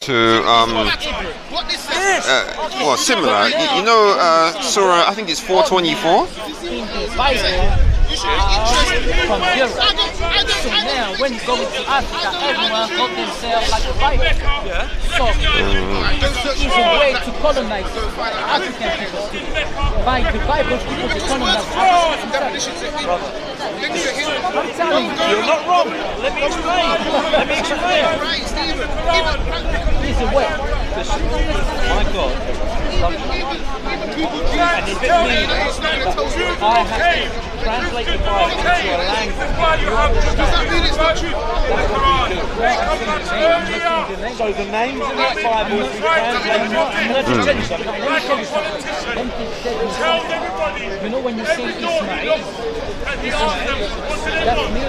To well, similar. You know, Surah, I think it's 424. From Europe. So now, when you go into Africa, everyone got themselves like the Bible. Yeah. So it's a way to colonize African people. By the Bible, people to colonize Africa. I'm telling you. You're not wrong. Let me explain. It's a way. My God. And if it means I have to translate the Bible into a language, so the names in that Bible will be translated. Let me tell you something. You know when you say Ismail, that's me,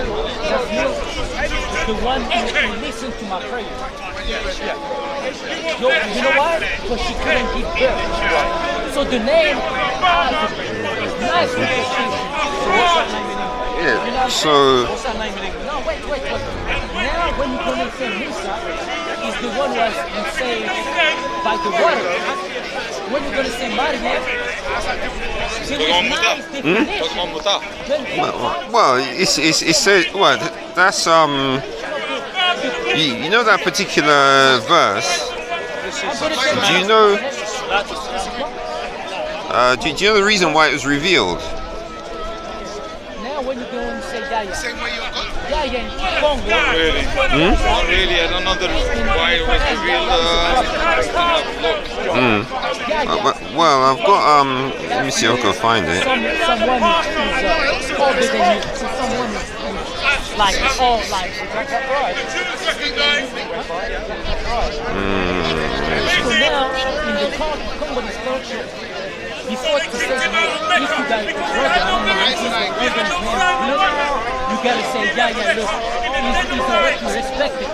the one who listened to my prayer. You know why? Because she couldn't give birth. So the name is nice with the children. Yeah. So. What's that name in English? No, wait. Now when you're going to say Musa, is the one who has been saved by the water. When you're going to say Maryam, Well, it says well. That's You know that particular verse? Do you know? Do you know the reason why it was revealed? Now when you go and say Yaya, Not really. Not really. I don't know why it was revealed. Well, I've got let me see if I can find it. Someone who's older than you, someone like all like. So now in the Congolese culture, before to say if you got a brother, you gotta say look, he's already respected.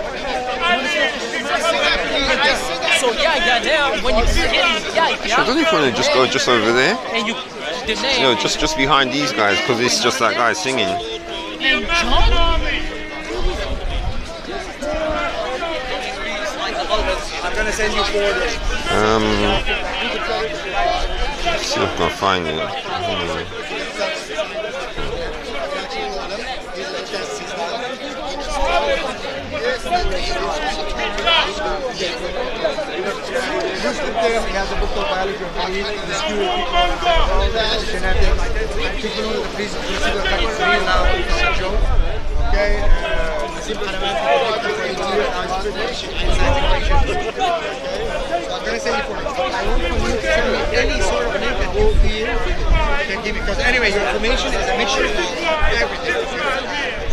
So now when you say I don't even want to just go just over there. And you the name, no, just behind these guys because it's just that guy singing. And John. I'm gonna send you forward. Let's see if I can find it. He has a book of biology of breed, the school people know the principle of now is a joke. Okay? I'm gonna say it for you. I want for you to tell me any sort of link that you feel can give, because anyway your information is a mixture of everything.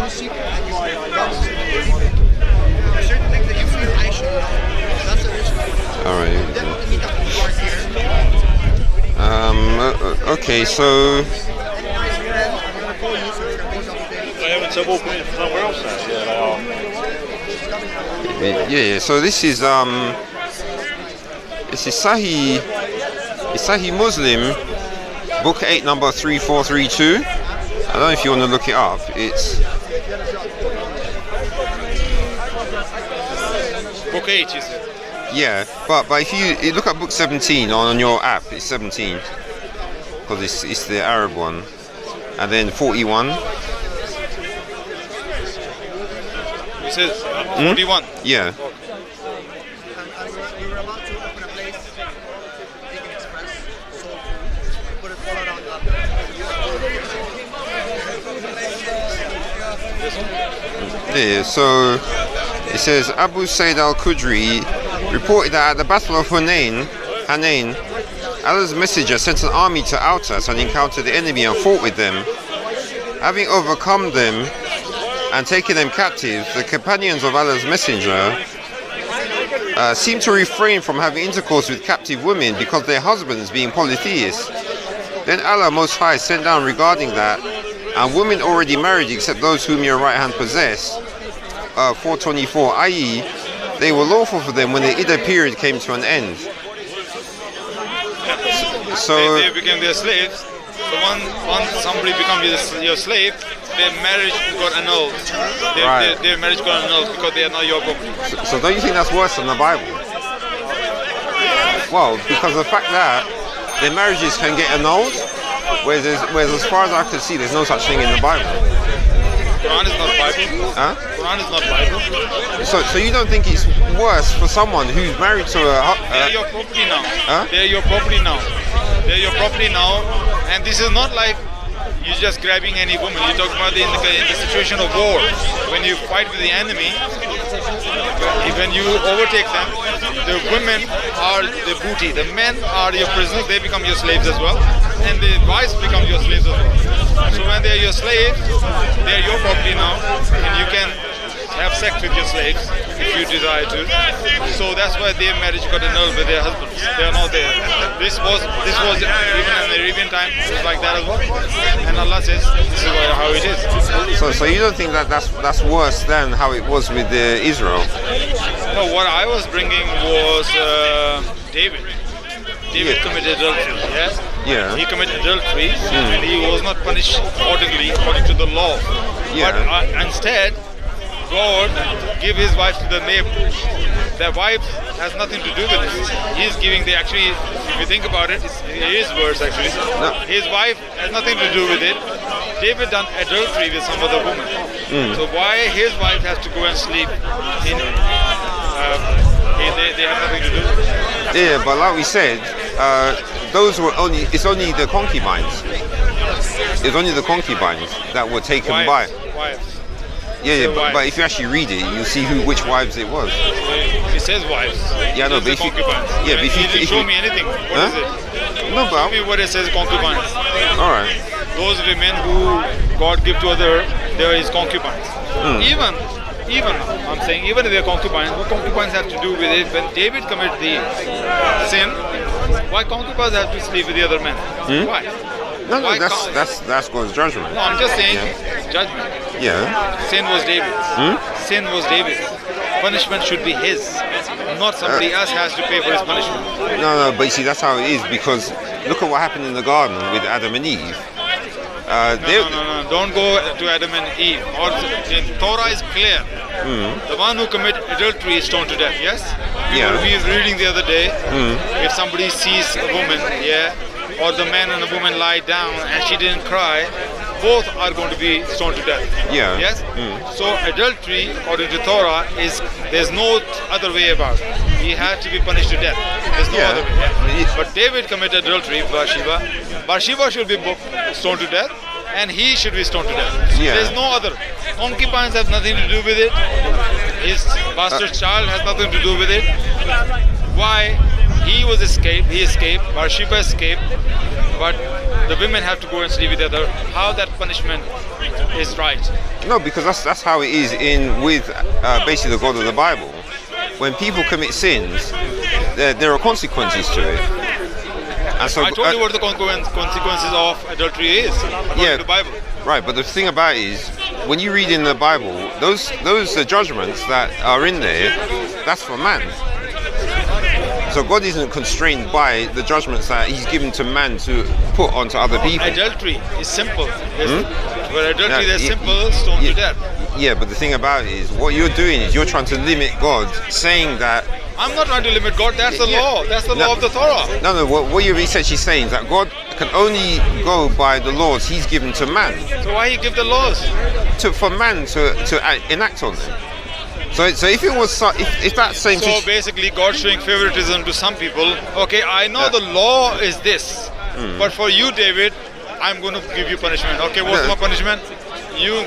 You see and you certain things that you feel I should know. That's the reason. Alright. Definitely meet up with you here. Okay, so yeah, so this is Sahih Muslim, book 8, number 3432. I don't know if you want to look it up. It's Book 8, is it? yeah, but if you look at book 17 on your app, it's 17 because it's the Arab one, and then 41. It says 41. Yeah. We were about to open a place, take an express, soul food, put it all around Yeah, so it says Abu Sayyid al-Khudri reported that at the Battle of Hunain, Allah's messenger sent an army to Autas and encountered the enemy and fought with them. Having overcome them and taken them captive, the companions of Allah's messenger seemed to refrain from having intercourse with captive women because their husbands being polytheists. Then Allah Most High sent down regarding that, and women already married except those whom your right hand possess, 424, i.e. they were lawful for them when the Iddah period came to an end. So they became their slaves. So once somebody becomes your slave, their marriage got annulled. Their marriage got annulled because they are not your property. So don't you think that's worse than the Bible? Well, because of the fact that their marriages can get annulled, whereas as far as I can see, there's no such thing in the Bible. Quran is not Bible. Huh? Quran is not Bible. So you don't think it's worse for someone who's married to They're your property now. Huh? They're your property now. They're your property now. And this is not like you're just grabbing any woman. You're talking about in the situation of war. When you fight with the enemy, when you overtake them, the women are the booty. The men are your prisoners. They become your slaves as well. And the wives become your slaves as well. So when they're your slaves, they're your property now. And you can have sex with your slaves if you desire to. So that's why their marriage got annulled with their husbands. They are not there. This was even in the Arabian time. It was like that as well. And Allah says this is how it is. So you don't think that's worse than how it was with Israel? No, what I was bringing was David. David committed adultery. Yes. Yeah. He committed adultery, and he was not punished accordingly according to the law. Yeah. But instead, God gave his wife to the neighbor. The wife has nothing to do with it. He's giving actually, if you think about it, it's his words actually. No. His wife has nothing to do with it. David done adultery with some other woman. So why his wife has to go and sleep in? They have nothing to do with it. Yeah, but like we said, it's only the concubines. It's only the concubines that were taken by. Wives. Yeah, wives. but if you actually read it, you'll see which wives it was. It says wives. Yeah, no, It but says concubines. but if He didn't if show me anything. What is it? No, Show but me what it says concubines. all right. Those women who God give to other, they are his concubines. Even I'm saying, even if they're concubines, what concubines have to do with it? When David committed the sin, why concubines have to sleep with the other men? Why? No, Why that's God's judgment. No, I'm just saying, Yeah. judgment. Yeah. Sin was David's. Sin was David's. Punishment should be his. Not somebody else has to pay for his punishment. No, but you see, that's how it is, because look at what happened in the garden with Adam and Eve. No. Don't go to Adam and Eve. Or the Torah is clear. The one who commits adultery is stoned to death. Yes. We were reading the other day. If somebody sees a woman, or the man and the woman lie down and she didn't cry, both are going to be stoned to death. Yeah. Yes. So adultery, according to Torah, there's no other way about it. He had to be punished to death. There's no other way. Yeah. But David committed adultery with Bathsheba. Bathsheba should be stoned to death, and he should be stoned to death. Yeah. There's no other. Concubines have nothing to do with it. His bastard child has nothing to do with it. Why? He escaped, Bathsheba escaped, but the women have to go and sleep with the other. How that punishment is right? No, because that's how it is with basically the God of the Bible. When people commit sins, there are consequences to it. And so I told you what the consequences of adultery is, according to the Bible. Right, but the thing about it is, when you read in the Bible, those judgments that are in there, that's for man. So God isn't constrained by the judgments that he's given to man to put onto other people. Adultery is simple. But adultery is simple, stoned to death. Yeah, but the thing about it is, what you're doing is you're trying to limit God, saying that... I'm not trying to limit God, that's the law. That's the law of the Torah. No, what you're essentially saying is that God can only go by the laws he's given to man. So why he give the laws? For man to enact on them. So if it was if that same so basically God showing favoritism to some people. Okay, I know the law is this, but for you, David, I'm going to give you punishment. Okay, what's my punishment? You're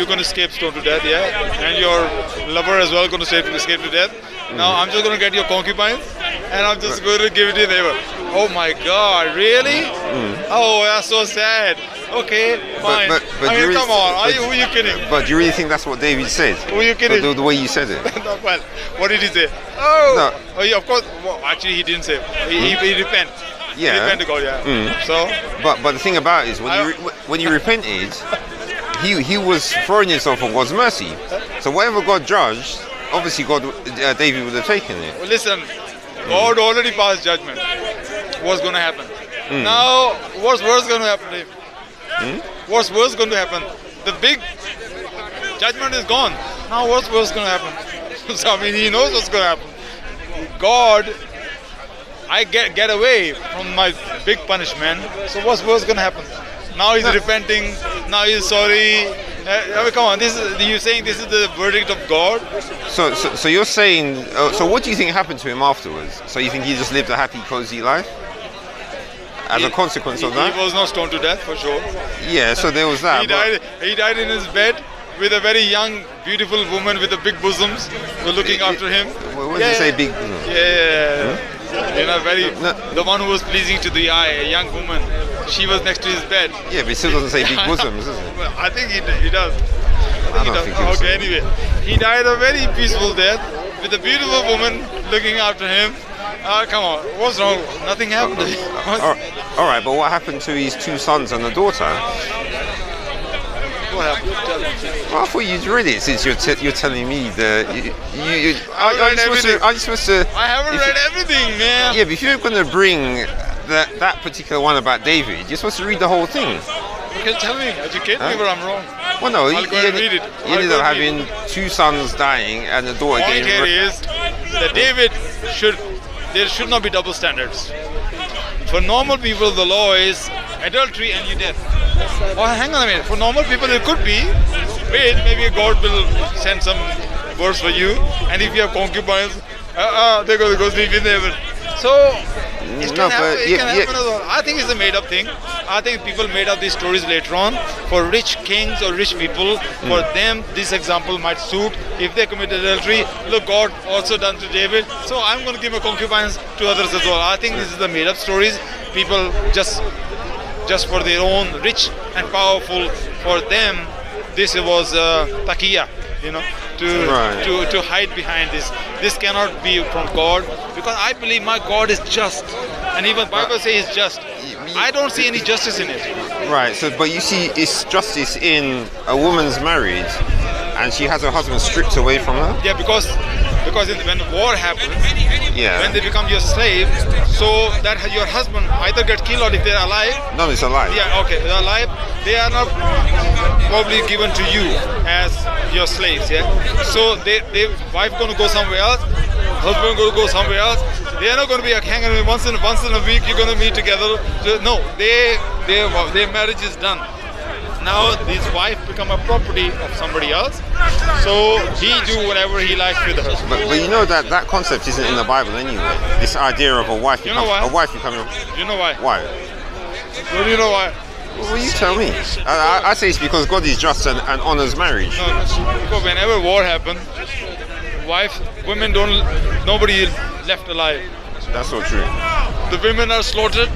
going to escape stoned to death, and your lover as well going to escape to death. Now I'm just going to get your concubines, and I'm just going to give it to your neighbor. Oh my God, really? Oh, that's so sad. Okay, fine. But come on, who are you kidding? But do you really think that's what David said? Who are you kidding? The way you said it. No, well, what did he say? Oh, yeah, of course. Well, actually, he didn't say. He repent. Yeah. He repent to God. Yeah. So. But the thing about it is, when you repented, he was throwing himself on God's mercy. So whatever God judged, obviously David would have taken it. Well, listen, God already passed judgment. What's going to happen? Now, what's worse going to happen, Dave? What's worse going to happen? The big judgment is gone. Now what's worse going to happen? So I mean, he knows what's going to happen. God, I get away from my big punishment. So what's going to happen? Now he's repenting. Now he's sorry. I mean, come on. You're saying this is the verdict of God? So you're saying, so what do you think happened to him afterwards? So you think he just lived a happy, cozy life? As a consequence of that? He was not stoned to death, for sure. Yeah, so there was that. He died in his bed with a very young, beautiful woman with the big bosoms who were looking after him. What does it say, big? Yeah. You know, the one who was pleasing to the eye, a young woman. She was next to his bed. Yeah, but it still doesn't say big bosoms, does it? I think he does. I don't think it was. Okay, anyway. He died a very peaceful death with a beautiful woman looking after him. Come on, what's wrong? Nothing happened to him. All right, but what happened to his 2 sons and a daughter? What happened? Tell me. Well, I thought you'd read it since you're telling me that I haven't read everything, man. Yeah, but if you're going to bring that particular one about David, you're supposed to read the whole thing. Okay, tell me, educate me where I'm wrong. Well, no, I'll go and read it. He ended up having 2 sons dying and a daughter Point getting... here is that there should not be double standards. For normal people, the law is adultery and you death. Oh, hang on a minute. For normal people, it could be. Wait, maybe God will send some verse for you. And if you have concubines, they're going to go sleep in heaven. So, it can happen as well. I think it's a made-up thing. I think people made up these stories later on for rich kings or rich people. For them, this example might suit. If they commit adultery, look, God also done to David. So I'm going to give my concubines to others as well. I think this is the made-up stories. People just for their own rich and powerful. For them, this was taqiyya, to hide behind this. This cannot be from God, because I believe my God is just, and even Bible says he's just. I don't see any justice in it. Right. So, but you see, it's justice in a woman's marriage, and she has her husband stripped away from her. Yeah, because when war happens, when they become your slave, so that your husband either get killed or if they're alive. No, it's alive. Yeah, okay, they're alive. They are not probably given to you as your slaves. Yeah. So they wife going to go somewhere else, husband going to go somewhere else. They are not going to be hanging once in a week. You're going to meet together. No, their marriage is done. Now his wife become a property of somebody else, so he do whatever he likes with her. But you know that concept isn't in the Bible anyway. This idea of a wife becoming... You know why? Why? Well, you know why? Well, you tell me. I say it's because God is just and honors marriage. No, because whenever war happens, nobody left alive. That's not true. The women are slaughtered,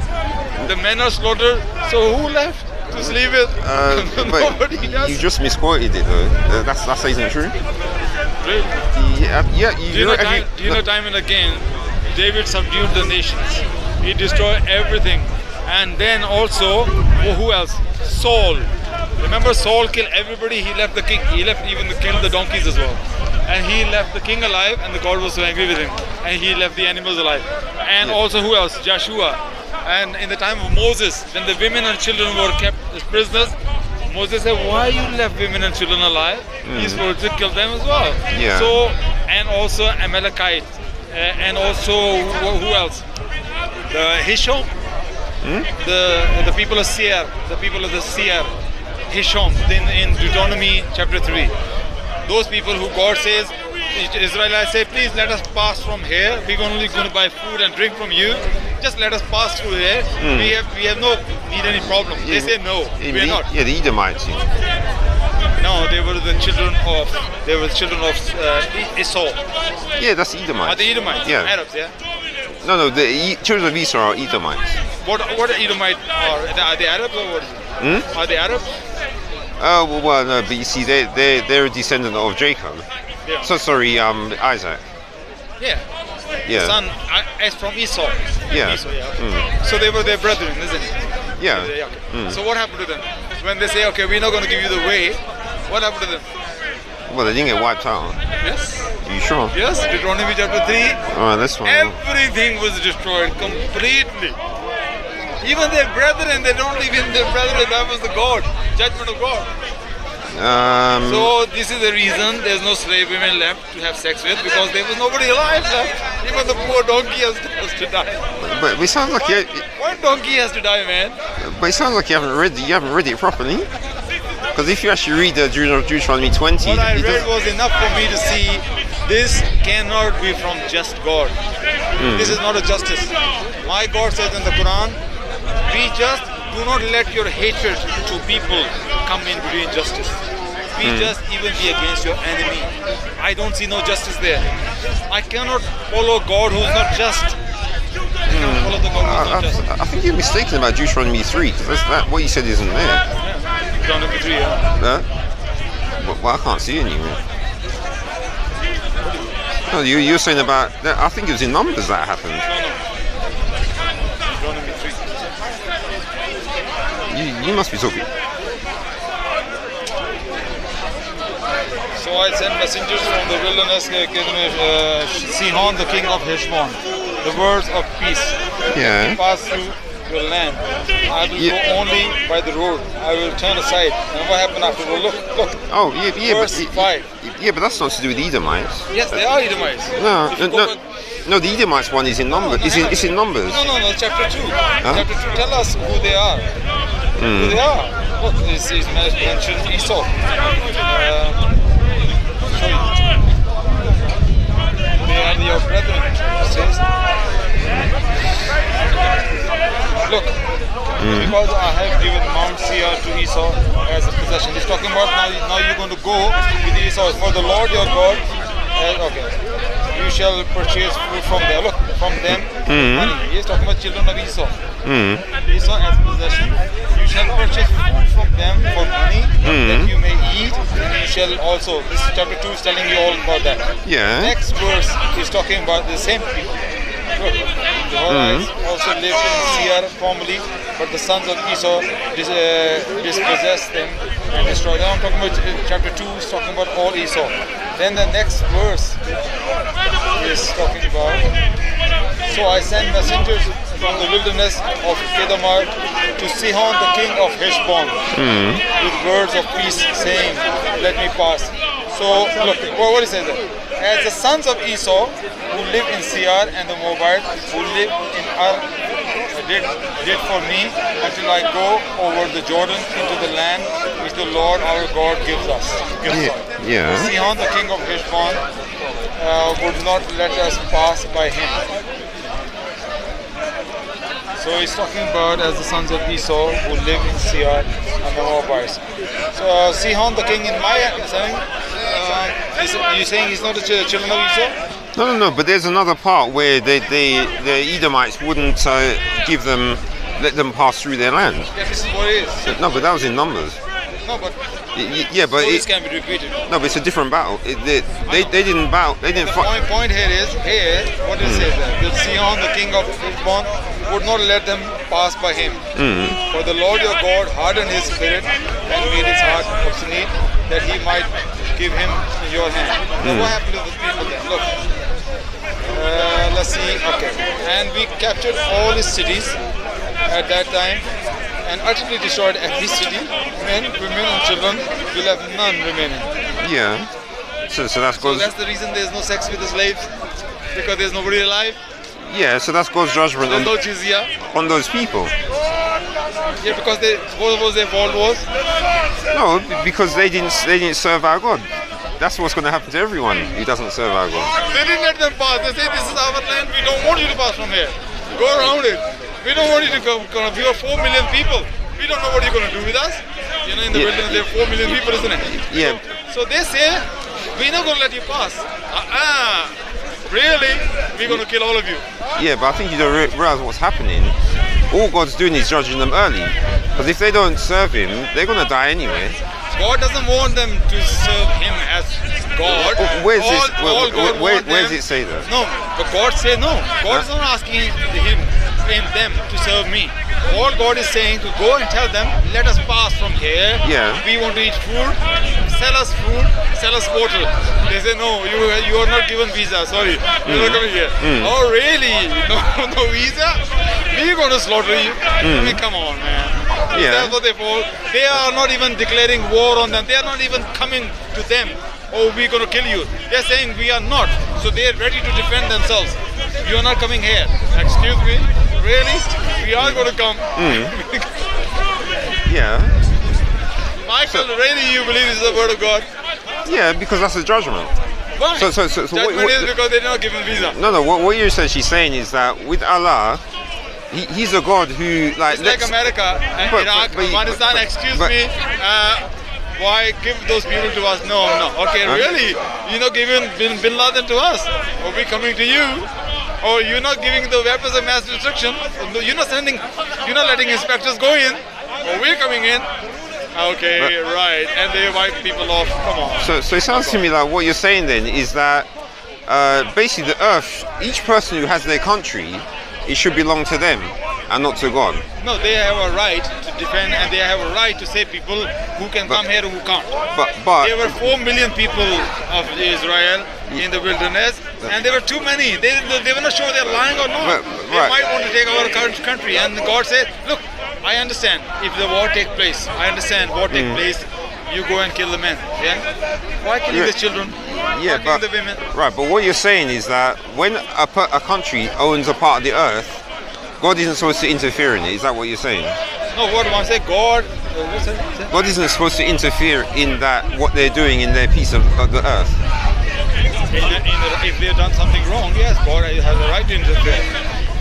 the men are slaughtered, so who left to sleep with? Nobody does. You just misquoted it though. That isn't true. Really? Do you know time and again, David subdued the nations. He destroyed everything. And then also, who else? Saul. Remember, Saul killed everybody. He left the king. He left even killed the donkeys as well. And he left the king alive, and the God was so angry with him. And he left the animals alive. And also, who else? Joshua. And in the time of Moses, when the women and children were kept as prisoners, Moses said, "Why you left women and children alive? He's supposed to kill them as well." Yeah. So, and also Amalekite, and also who else? The Hisham. The people of Seir, Hisham, in Deuteronomy chapter 3. Those people who God says, Israelites say, please let us pass from here. We're only going to buy food and drink from you. Just let us pass through here. We have no need any problem. They say no, we are not. Yeah, the Edomites. No, they were the children of Esau. Yeah, that's Edomites. Are the Edomites? Yeah. Arabs, yeah. No, the children of Esau are Edomites. What Edomites are they Arabs or what is it? Are they Arabs? Well, no, but you see, they're a descendant of Jacob. Yeah. So sorry, Isaac. Yeah. Yeah. The son is from Esau. Yeah. Esau, yeah. So they were their brethren, isn't it? Yeah. Okay. So what happened to them? When they say, okay, we're not going to give you the way, what happened to them? Well, they didn't get wiped out. Yes. Are you sure? Yes, Deuteronomy chapter 3. Oh, that's fine. Everything was destroyed completely. Even their brethren, they don't even their brethren, that was the God, judgment of God. So this is the reason there's no slave women left to have sex with, because there was nobody alive left. Even the poor donkey has to die. But it sounds like One donkey has to die, man. but it sounds like you haven't read it properly. Because if you actually read Deuteronomy 20, What I it read does- was enough for me to see this cannot be from just God. This is not a justice. My God says in the Quran, be just, do not let your hatred to people come in between justice. Be just, even be against your enemy. I don't see no justice there. I cannot follow God who's not just. I cannot follow the God who's not just. I think you're mistaken about Deuteronomy 3, because that what you said isn't there. Deuteronomy 3, yeah. Well, I can't see it anywhere. No, you're saying about that. I think it was in Numbers that happened. Deuteronomy 3. You must be talking. So I sent messengers from the wilderness, Sihon, the king of Heshbon, the words of peace. Yeah. Pass through your land. I will go only by the road. I will turn aside. And what happened afterward? Look. Oh, yeah, Verse 5. but that's not to do with Edomites. Yes, they are Edomites. No, the Edomites one is in Numbers. It's in Numbers. No, chapter 2. Chapter 2, tell us who they are. Who they are. Look, this is mentioned Esau. They are your brethren, it says. Look, because I have given Mount Seir to Esau as a possession. He's talking about now you're going to go with Esau. For the Lord your God, you shall purchase food from there. Look, from them, money. He's talking about children of Esau. Esau as possession. You shall purchase food from them for money that you may eat, and you shall also. This chapter 2 is telling you all about that. Yeah. Next verse is talking about the same people. Look, the Horites also lived in Seir formerly, but the sons of Esau dispossessed them and destroyed them. I'm talking about chapter 2 is talking about all Esau. Then the next verse is talking about, so I sent messengers from the wilderness of Kedamar to Sihon the king of Heshbon with words of peace, saying, let me pass. So look, what is it there? As the sons of Esau who live in Seir and the Moabites who live in Ar did for me until I go over the Jordan into the land which the Lord our God gives us. Yeah. Sihon the king of Heshbon would not let us pass by him. So he's talking about as the sons of Esau who live in Seir and the Moabites. So Sihon the king, in my understanding, you're saying he's not the children of Esau? No, but there's another part where the Edomites wouldn't let them pass through their land. Yeah, this is what it is. No, but that was in Numbers. No, but Yeah, but this can be repeated. no, but it's a different battle. They didn't battle. They didn't The fight. point here is, what it says there, that Sihon, the king of Heshbon, would not let them pass by him. For the Lord your God hardened his spirit and made his heart obstinate, that he might give him in your hand. Now what happened to the people then? Look. Let's see. Okay. And we captured all his cities at that time and utterly destroyed every city. Men, women, and children will have none remaining. Yeah. So that's So God's. that's the reason there's no sex with the slaves, because there's nobody alive. Yeah. So that's God's judgment There's no jizya. on those people. Yeah, because what was their fault was? No, because they didn't serve our God. That's what's going to happen to everyone who doesn't serve our God. They didn't let them pass. They say, this is our land. We don't want you to pass from here. Go around it. We don't want you to come. We are 4 million people. We don't know what you're going to do with us. You know, in the wilderness there are 4 million people, isn't it? Yeah. So they say, we're not going to let you pass. Really? We're going to kill all of you. Yeah, but I think you don't realize what's happening. All God's doing is judging them early. Because if they don't serve Him, they're going to die anyway. God doesn't want them to serve Him as God. Where's Where's it say that? No, but God said no. God is not asking them to serve me. All God is saying to go and tell them, let us pass from here. Yeah. We want to eat food. Sell us water. They say no, you are not given visa. Sorry, you're not coming here. Oh really? No visa? We're going to slaughter you. I mean, come on, man. Yeah. That's what they fall. They are not even declaring war on them. They are not even coming to them. Oh, we're going to kill you. They're saying we are not. So they are ready to defend themselves. You are not coming here. Excuse me? Really? We are going to come. Yeah. Michael, really you believe this is the word of God? Yeah, because that's a judgment. Why? So Judgment is because they're not given visa. No. What you're essentially saying is that with Allah, He's a God who like. It's like America and Iraq, Afghanistan. Excuse me. Why give those people to us? No. Okay, really? You're not giving Bin Laden to us? Or we coming to you? Or you're not giving the weapons of mass destruction? You're not letting inspectors go in? Or we're coming in? Okay, right. And they wipe people off. Come on. So it sounds to me like what you're saying then is that basically the earth, each person who has their country, it should belong to them and not to God. No, they have a right to defend and they have a right to say people who can come here and who can't. But there were 4 million people of Israel in the wilderness and there were too many. They were not sure they're lying or not. They might want to take our country, and God said, look, I understand if the war takes place. I understand war takes place. You go and kill the men. Yeah? Why killing the children? Yeah, Why killing the women? Right, but what you're saying is that when a country owns a part of the earth, God isn't supposed to interfere in it. Is that what you're saying? No, what I say, God. God isn't supposed to interfere in that what they're doing in their piece of the earth. If they've done something wrong, yes, God has a right to interfere.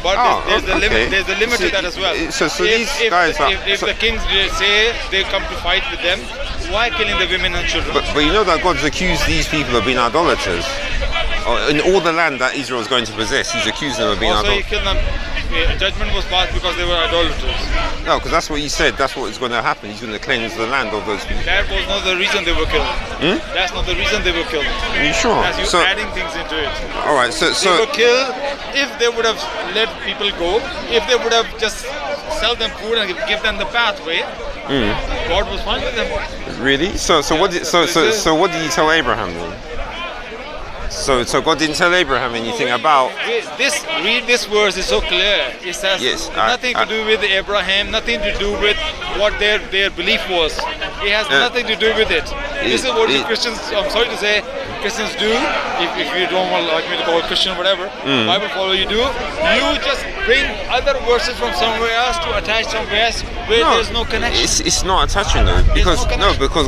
But there's a limit. There's a limit to that as well. So these guys are. If the kings say they come to fight with them, why killing the women and children? But you know that God's accused these people of being idolaters. In all the land that Israel is going to possess, He's accused them of being idolaters. Also, He killed them. Judgment was passed because they were idolaters. No, because that's what He said. That's what is going to happen. He's going to cleanse the land of those people. That was not the reason they were killed. That's not the reason they were killed. Are you sure? As you're adding things into it. All right. So they were killed if they would have let people go. If they would have just sell them food and give them the pathway. God was fine with them. Really? So what did He tell Abraham then? So God didn't tell Abraham anything about Read this verse, it's so clear. It has nothing to do with Abraham, nothing to do with what their belief was. It has nothing to do with it. This is what Christians, I'm sorry to say, Christians do. If you don't want like me to call it Christian, whatever, Bible follow you do. You just bring other verses from somewhere else to attach somewhere else where there's no connection. It's not attaching though, because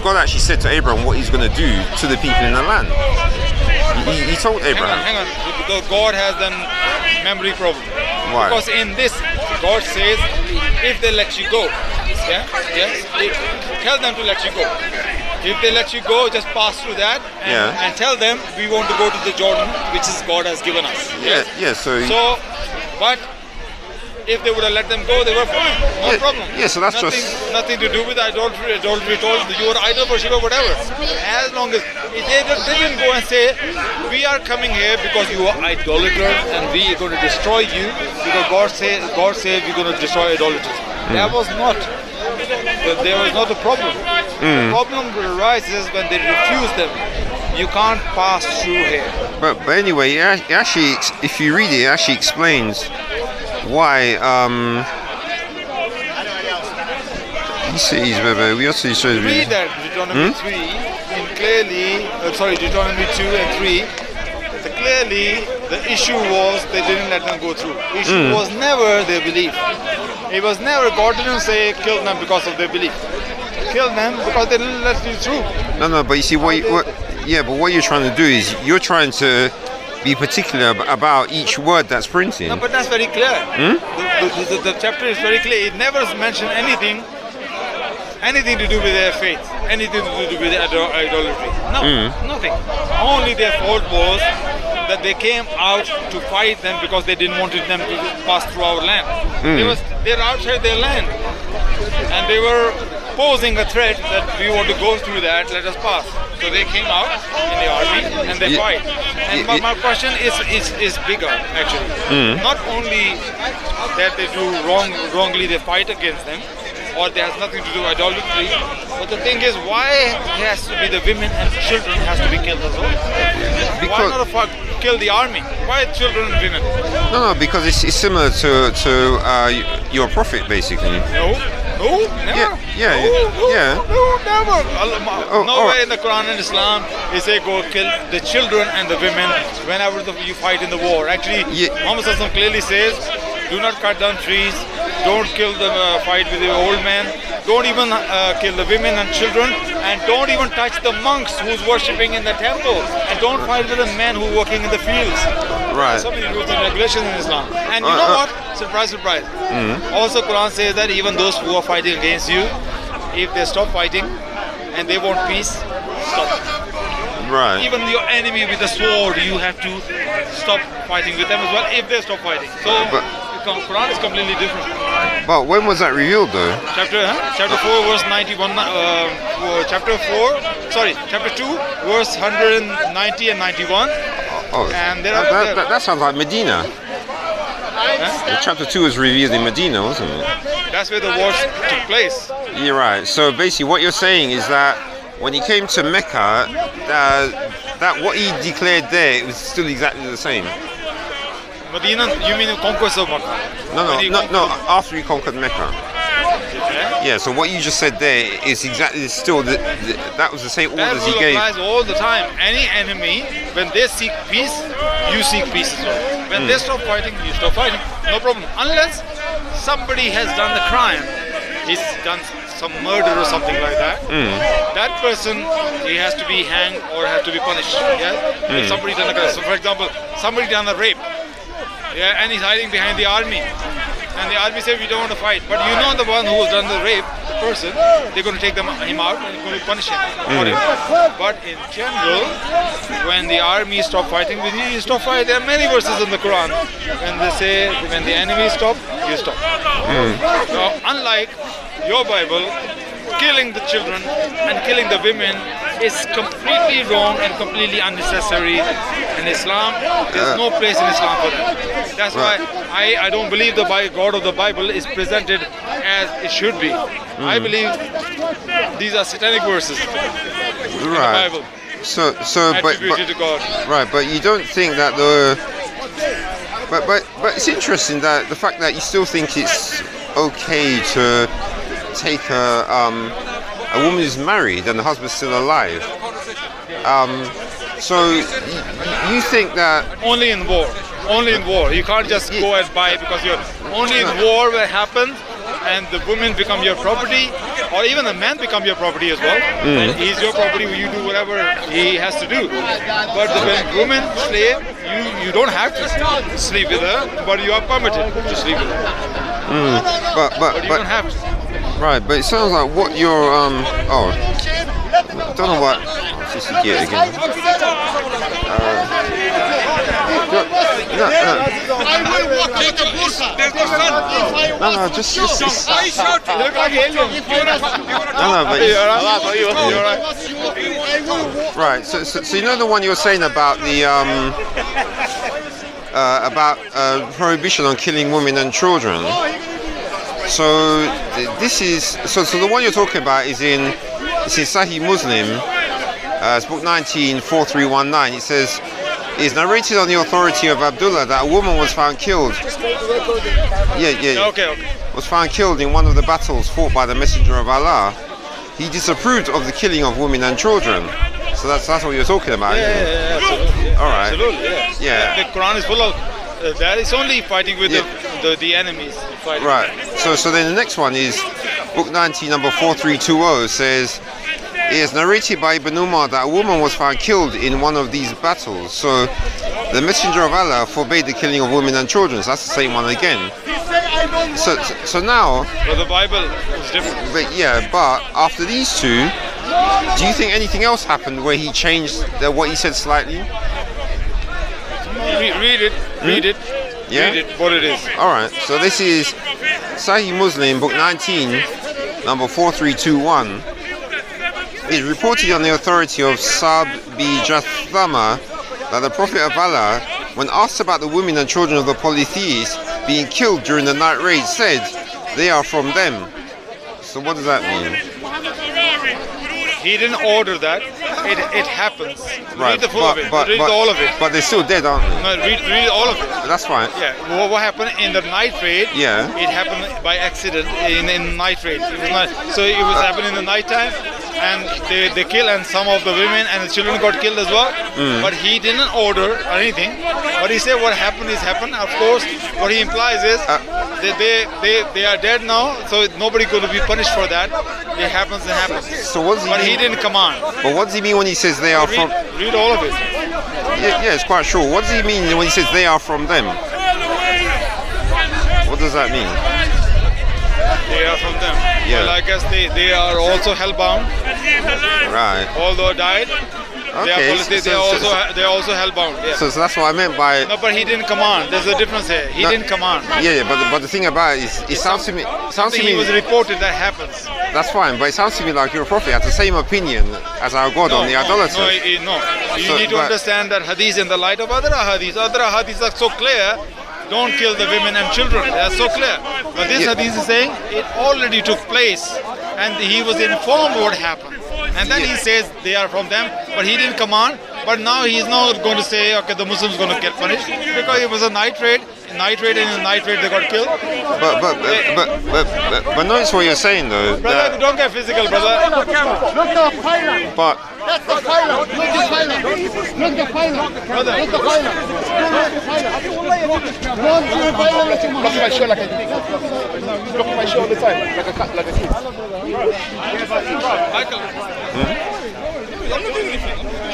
God actually said to Abraham what He's going to do to the people in the land. He told Abraham. Hang on. Because God has a memory problem. Why? Because in this, God says, if they let you go, tell them to let you go. If they let you go, just pass through that and tell them we want to go to the Jordan, which is God has given us. So, but if they would have let them go, they were fine. No problem. Yeah, so that's nothing to do with idolatry. Idolatry told you are idol worshipper, whatever. As long as they didn't go and say, we are coming here because you are idolaters and we are going to destroy you because God said we're going to destroy idolaters. That was not. There was not a problem. The problem arises when they refuse them. You can't pass through here. But anyway, it actually, if you read it, it actually explains why we also read that Deuteronomy 3 in clearly Deuteronomy 2 and 3 clearly the issue was they didn't let them go through. The issue was never their belief. It was never, God didn't say kill them because of their belief. Kill them because they didn't let you through. No, but you see what you're trying to do is you're trying to be particular about each word that's printed. No, but that's very clear. The chapter is very clear. It never mentioned anything to do with their faith, anything to do with idolatry. No, nothing. Only their fault was that they came out to fight them because they didn't want them to pass through our land. They're outside their land, and they were posing a threat that we want to go through that, let us pass. So they came out in the army and they fight. And my question is bigger actually. Not only that they do wrongly, they fight against them, or there has nothing to do with idolatry. But the thing is, why it has to be the women and children has to be killed as well? Why not kill the army? Why children and women? No, because it's similar to your prophet basically. No. No, never. Yeah. No, never. Oh, Nowhere in the Quran and Islam they say go kill the children and the women whenever you fight in the war. Actually, Yeah. Muhammad Sallallahu Alaihi Wasallam clearly says, do not cut down trees, don't kill the fight with the old men, don't even kill the women and children, and don't even touch the monks who's worshipping in the temple, and don't fight with the men who are working in the fields. Right. So many rules and regulations in Islam. And you know what? Surprise, surprise. Also, Quran says that even those who are fighting against you, if they stop fighting and they want peace, stop. Right. Even your enemy with a sword, you have to stop fighting with them as well if they stop fighting. So the Quran is completely different. But when was that revealed, though? Chapter 4, verse 91. Chapter 2, verse 190 and 91. Oh, And there that sounds like Medina. Chapter 2 was revealed in Medina, wasn't it? That's where the wars took place. You're right. So basically, what you're saying is that when he came to Mecca, that what he declared there, it was still exactly the same. Medina, you mean the conquest of Makkah? No. After he conquered Mecca. Yeah. So what you just said there is exactly still that was the same That orders he rule gave. applies all the time. Any enemy, when they seek peace, you seek peace as well. When they stop fighting, you stop fighting. No problem. Unless somebody has done the crime, he's done some murder or something like that. That person, he has to be hanged or has to be punished. Yeah. If somebody done a crime. So, for example, somebody done a rape. Yeah, and he's hiding behind the army. And the army say we don't want to fight. But you know the one who has done the rape, the person, they're going to take him out and they're going to punish him for it. But in general, when the army stop fighting with you, you stop fighting. There are many verses in the Quran. When they say when the enemy stop, you stop. So unlike your Bible, killing the children and killing the women is completely wrong and completely unnecessary. In Islam, there's no place in Islam for that. That's why I don't believe the God of the Bible is presented as it should be. I believe these are satanic verses in the Bible. So attributed to God. Right, but you don't think that but it's interesting that the fact that you still think it's okay to take a woman who's married and the husband's still alive. So you think that only in war. Only in war. You can't just go and buy because you're only in war where it happens and the women become your property, or even the man become your property as well. And he's your property, you do whatever he has to do. But when women slave, you don't have to sleep with her, but you are permitted to sleep with her. But you don't have to. Right, but it sounds like what you're I don't know what this is here again. I will walk with the burqa. No, just You look like an alien. but right. So you know the one you were saying about the prohibition on killing women and children. So this is so the one you're talking about is in Sahih Muslim. It's book 19, 4319. It says, it is narrated on the authority of Abdullah that a woman was found killed. Okay. Was found killed in one of the battles fought by the Messenger of Allah. He disapproved of the killing of women and children. So that's what you're talking about. Yeah, absolutely. All right. Absolutely, yeah. The Quran is full of that. It's only fighting with the enemies. Fighting. Right. So then the next one is book 19, number 4320 says, it is narrated by Ibn Umar that a woman was found killed in one of these battles. So the Messenger of Allah forbade the killing of women and children. So that's the same one again. So now. But the Bible is different. But after these two, do you think anything else happened where he changed what he said slightly? Read it. Yeah? Read it, what it is. Alright, so this is Sahih Muslim, book 19, number 4321. It is reported on the authority of Sa'b bi Jathama that the Prophet of Allah, when asked about the women and children of the polytheists being killed during the night raid, said, they are from them. So what does that mean? He didn't order that. it happens. Right, Read the full of it. Read all of it. But they're still dead, aren't they? No, read all of it. That's fine. Yeah. What happened in the night raid? Yeah. It happened by accident in night raid. So it was happening in the night time, and they kill, and some of the women and the children got killed as well. But he didn't order or anything. But he said what happened is happened. Of course, what he implies is they are dead now, so nobody going to be punished for that. It happens and happens. So what does he But mean? he didn't command. But what does he mean when he says they are from? Read all of it. Yeah, it's quite short. What does he mean when he says they are from them? What does that mean? They are from them. Yeah. Well, I guess they are also hellbound. Right. Although died, Okay. they're also hellbound. Yeah. So that's what I meant by. No, but he didn't command. There's a difference here. He didn't command. Yeah, but the thing about it is, it sounds to me. He was reported that happens. That's fine, but it sounds to me like your prophet has the same opinion as our God on the idolaters. No. You So, need to but- understand that hadith in the light of other hadiths. Other hadiths are so clear. Don't kill the women and children. That's so clear. But this Yeah. hadith is saying it already took place, and he was informed what happened. And then he says they are from them, but he didn't command. But now he's not going to say, okay, the Muslims going to get punished because it was a night raid. And in the night raid they got killed. But notice what you're saying though. Brother, That, don't get physical, brother. Look the pylon. but That's the pylon. Look the pylon. Look the pylon. Brother. Look the pylon. Look the pylon. Look my show like a look my show all the time, like a cat, like a kid. Michael.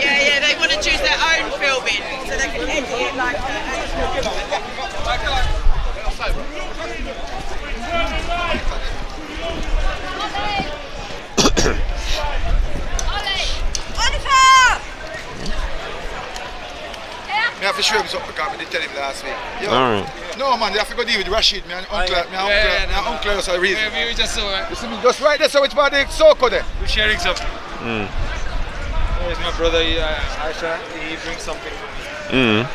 Yeah, they want to choose their own filming so they can edit it like I have to show him something because I did tell him last week. Yo, alright. no man, you have to go deal with Rashid, my uncle was a reason. We just saw You see me just right there, so it's by the Soko there. we're sharing something. Here's my brother Aisha. He brings something for me.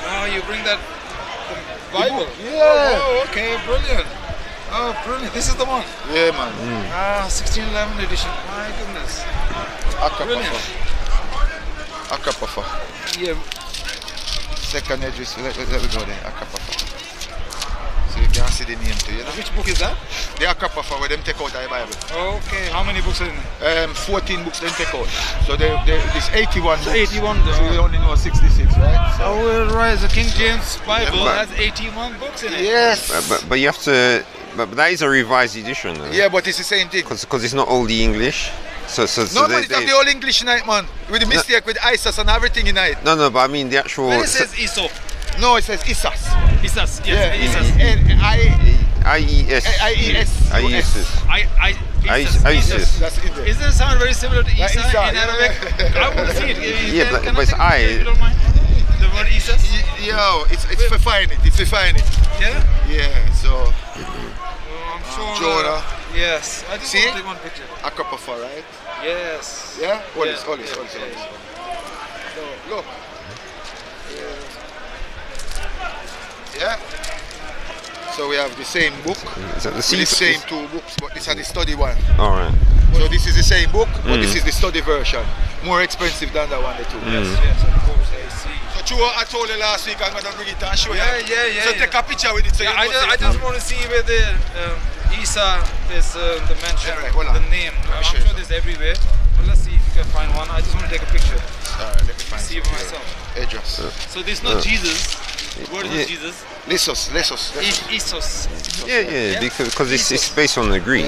Oh, you bring that the Bible? Yeah. Oh, okay, brilliant. Oh, brilliant. This is the one. Yeah, man. 1611 edition. My goodness. Brilliant. Akapafa. Yeah. Second address, let me go there. Akapafa. So you can see the name too, you know? Which book is that? The Akapafa where them take out the Bible. Okay. How many books are in there? 14 books they take out. So this 81 books. 81. So we only know 66, right? So, Oh, right. The King James Bible Yeah, has 81 books in it. yes. But you have to. But that is a revised edition though. Yeah, but it's the same thing. Because it's not all the English. So No, man, it's have the old English in it, man. With the mistake with ISIS and everything in it. no, but I mean the actual. It says Iso. No, it says ISIS. Isas. Yeah, Yes, Isas. IES. ISIS. That's in there. Isn't it sound very similar to Like Isa Isa, in yeah. Arabic? I want to see it. Yeah, but Can I it's take a picture I. if you don't mind? The word Isas? Yo, it's fifying it. It's fifying it. Yeah? Yeah, so Oh, I'm sure. Jonah. Yes. I just See? want to take one picture. Akapafa, right? Yes. Yeah? All Yeah. this. So, look. Yeah. So we have the same book. Is that the With the same two books, but this is the study one. All right. So this is the same book, but this is the study version. More expensive than the one, the two. Yes, of course. I see. So Chua, I told you last week I'm gonna bring it and show you. Yeah. So take a picture with it. So Yeah, you know I just want to see where the Isa is the mention, Yeah, right, hold on. the name. Let me I'm show sure you there's everywhere. But let's see if you can find one. I just want to take a picture. Alright, let me find See it for here. myself. Address. So this is not Jesus. The word is Yeah. not Jesus. Lesos. Isos. Yeah, because it's based on the Greek.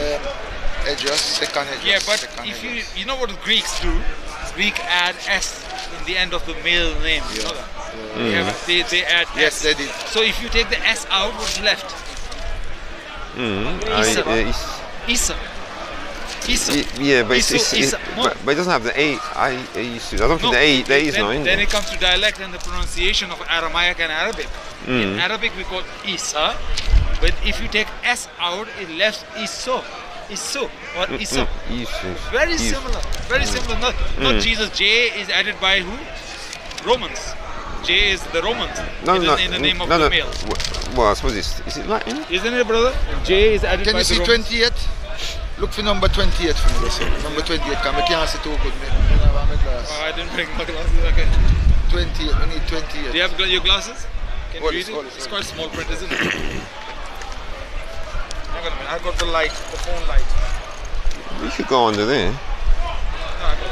Address, second address. Yeah, but second if address. you know what the Greeks do, Greek add S in the end of the male name. You know that? They add Yes, S. they did. So if you take the S out, what's left? Isa. Yeah, but but it doesn't have the A. I used to. I don't think the A is not in then there. it comes to dialect and the pronunciation of Aramaic and Arabic. In Arabic we call Isa, but if you take S out, it left Iso. Iso or Isa. Very similar. Very similar. Not Jesus. J is added by who? Romans. J is the Roman. No, it no, is in the name of no, the no. male. Well, I suppose is it Latin? Isn't it, brother? J is added Can by you see the Romans. 28? Look for number 28 for me. Listen. Number 28. Come, I can't see too good. I have my glass. Oh, I didn't bring my glasses. Okay. 28. We need 28. Do you have your glasses? Can you Hold read it, it? hold it, It's hold quite small print, isn't it? Hang on a minute. I got the light, the phone light. We could go under there. No, I got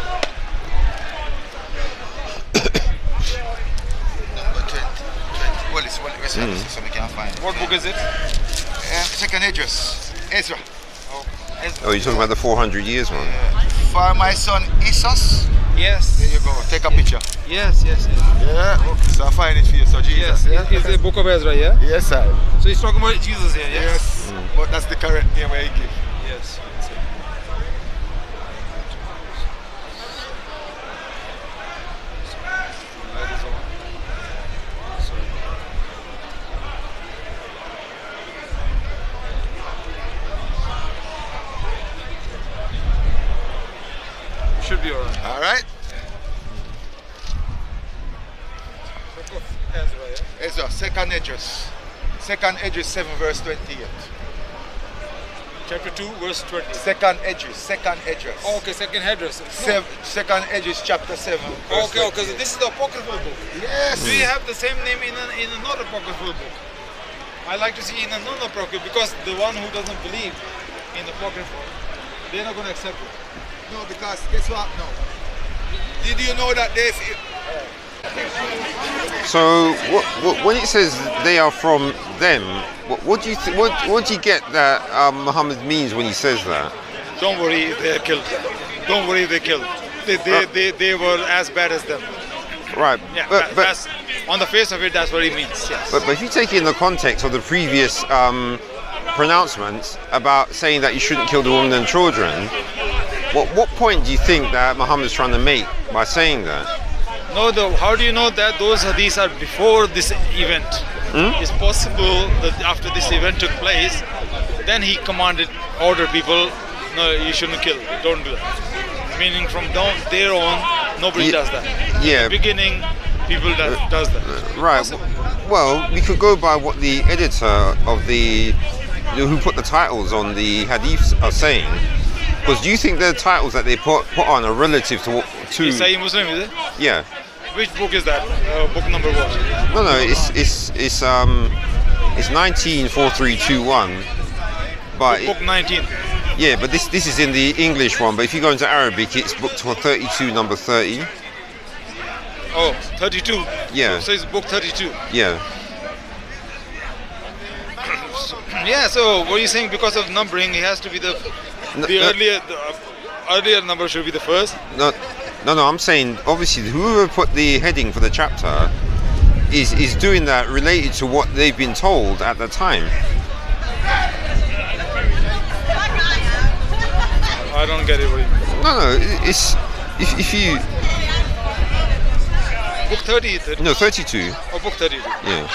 it. Number 20. Well, it's so we can't find it. What book is it? Second Address. Ezra. Oh, you're talking about the 400 years one? For my son Isos. Yes. There you go. Take a picture. Yes. Yeah. Okay. So I find it for you. So Jesus. Yes. It's the book of Ezra, yeah? Yes, sir. So he's talking about Jesus here, yeah? Yes. But that's the correct name where he give. Yes. Should be alright. All right. Book of Ezra, yeah? Ezra. Second Address. Second Address 7 verse 28. Chapter 2, verse 20. Second Address. Second Address. Oh, okay, second address. Second Address chapter 7. verse Okay, 28. this is the apocryphal book. Yes. Do you have the same name in a non-apocryphal book? I like to see in a non-apocryphal because the one who doesn't believe in the apocryphal, they're not going to accept it. No, because guess what? No. Did you know that there's So when it says they are from them, what do you get that Muhammad means when he says that? Don't worry, they're killed. Don't worry, they're killed. They were as bad as them. Right. Yeah, But that's, on the face of it, that's what it means. Yes. But if you take it in the context of the previous pronouncements about saying that you shouldn't kill the women and children, what point do you think that Muhammad's trying to make by saying that? No, how do you know that those hadiths are before this event? It's possible that after this event took place, then he ordered people, no, you shouldn't kill, don't do that. Meaning from there on, nobody does that. Yeah. In the beginning, people does that. Right. Possible. Well, we could go by what the editor of who put the titles on the hadiths are saying. Because do you think the titles that they put on are relative to Sahih Muslim, is it? Yeah. Which book is that? Book number what? No, it's 194321. But Book 19. yeah, but this is in the English one. But if you go into Arabic, it's book 32, number 30. Oh, 32. Yeah. So it's book 32. Yeah. Yeah. So what are you saying? Because of numbering, it has to be the earlier number should be the first. No, I'm saying obviously whoever put the heading for the chapter is doing that related to what they've been told at the time. I don't get it. What you mean. No, it's if you Book 30. no 32. Oh, book 32. Yeah.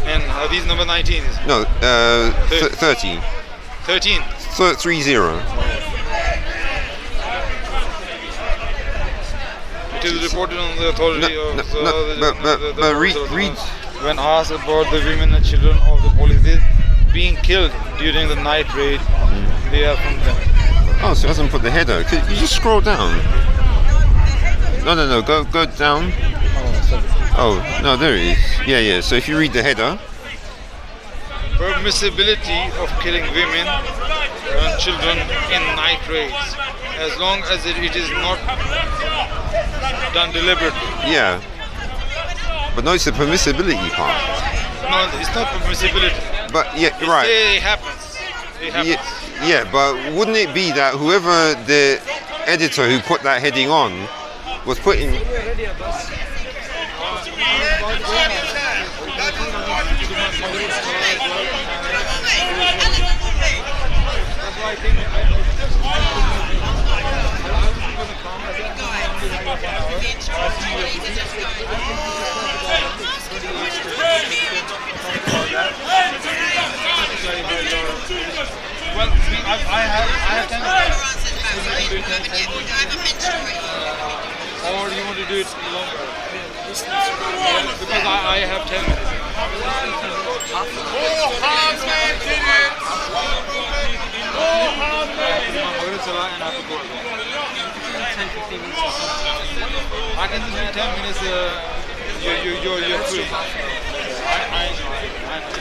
And hadith number 19 is No, 30. 13. 30. It is reported on the authority but read. When asked about the women and children of the polytheists being killed during the night raid, they are from them. Oh, so it hasn't put the header. Could you just scroll down? No. Go down. Oh, no, there it is. Yeah. So if you read the header. Permissibility of killing women and children in night raids, as long as it is not done deliberately. Yeah. But no, it's the permissibility part. No, it's not permissibility. But yeah, It's right. It happens. It happens. Yeah, but wouldn't it be that whoever the editor who put that heading on was putting... Well, I have 10 Or or you want to do it longer. Because I have 10 minutes. And I have to go again. 10-15 minutes or something. I can just do 10 minutes. You're free. I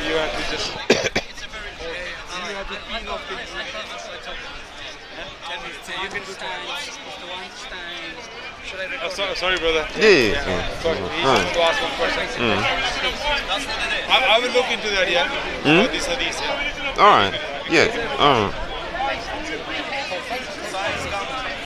you have to just. You have to eat off things. You can do Sorry, brother. Yeah. Sorry. He wanted to ask one question. I will look into that, yeah. This hadith, yeah. All right. Yeah. All right.